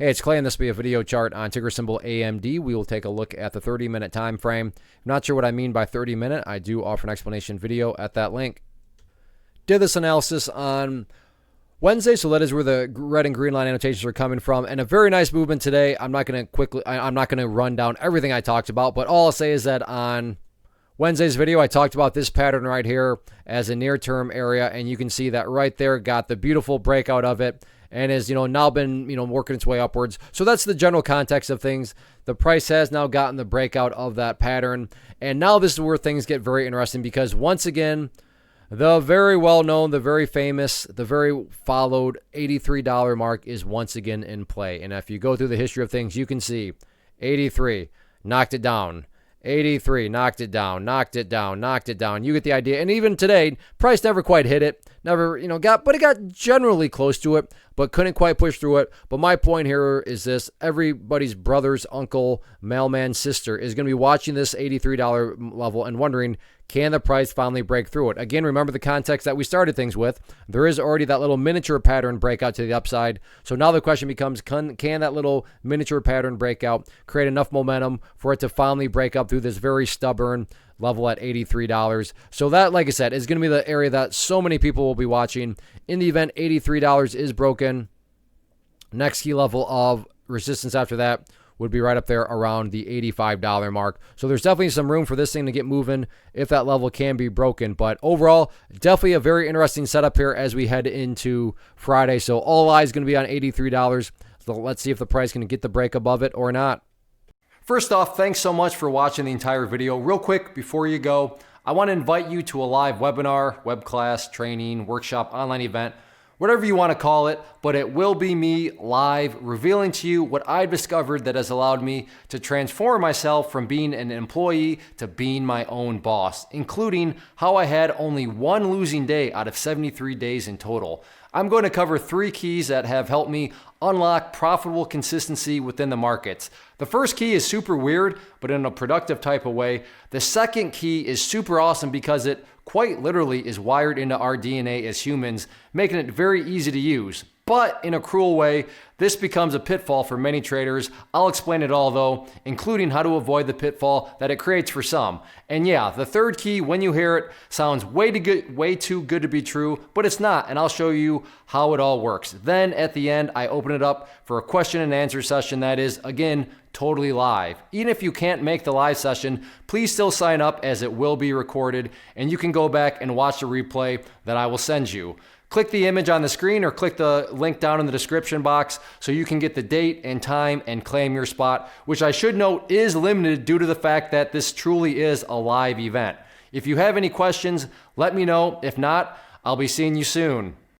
Hey, it's Clay, and this will be a video chart on ticker symbol AMD. We will take a look at the 30-minute time frame. I'm not sure what I mean by 30-minute. I do offer an explanation video at that link. Did this analysis on Wednesday, so that is where the red and green line annotations are coming from, and a very nice movement today. I'm not going to run down everything I talked about, but all I'll say is that on Wednesday's video, I talked about this pattern right here as a near-term area, and you can see that right there got the beautiful breakout of it, and has now been working its way upwards. So that's the general context of things. The price has now gotten the breakout of that pattern, and now this is where things get very interesting, because once again, the very well-known, the very famous, the very followed $83 mark is once again in play. And if you go through the history of things, you can see 83 knocked it down. 83 knocked it down, knocked it down, knocked it down. You get the idea. And even today, price never quite hit it. Never, but it got generally close to it, but couldn't quite push through it. But my point here is this: everybody's brother's uncle, mailman, sister is going to be watching this $83 level and wondering, can the price finally break through it? Again, remember the context that we started things with. There is already that little miniature pattern breakout to the upside. So now the question becomes, can that little miniature pattern breakout create enough momentum for it to finally break up through this very stubborn level at $83? So that, like I said, is going to be the area that so many people will be watching. In the event $83 is broken, next key level of resistance after that would be right up there around the $85 mark. So there's definitely some room for this thing to get moving if that level can be broken. But overall, definitely a very interesting setup here as we head into Friday. So all eyes going to be on $83. So let's see if the price can get the break above it or not. First off, thanks so much for watching the entire video. Real quick, before you go, I want to invite you to a live webinar, web class, training, workshop, online event, whatever you want to call it, but it will be me live revealing to you what I've discovered that has allowed me to transform myself from being an employee to being my own boss, including how I had only one losing day out of 73 days in total. I'm going to cover 3 keys that have helped me unlock profitable consistency within the markets. The first key is super weird, but in a productive type of way. The second key is super awesome because it quite literally is wired into our DNA as humans, making it very easy to use. But in a cruel way, this becomes a pitfall for many traders. I'll explain it all though, including how to avoid the pitfall that it creates for some. And yeah, the third key, when you hear it, sounds way too good to be true, but it's not, and I'll show you how it all works. Then at the end, I open it up for a question and answer session that is, again, totally live. Even if you can't make the live session, please still sign up as it will be recorded, and you can go back and watch the replay that I will send you. Click the image on the screen or click the link down in the description box so you can get the date and time and claim your spot, which I should note is limited due to the fact that this truly is a live event. If you have any questions, let me know. If not, I'll be seeing you soon.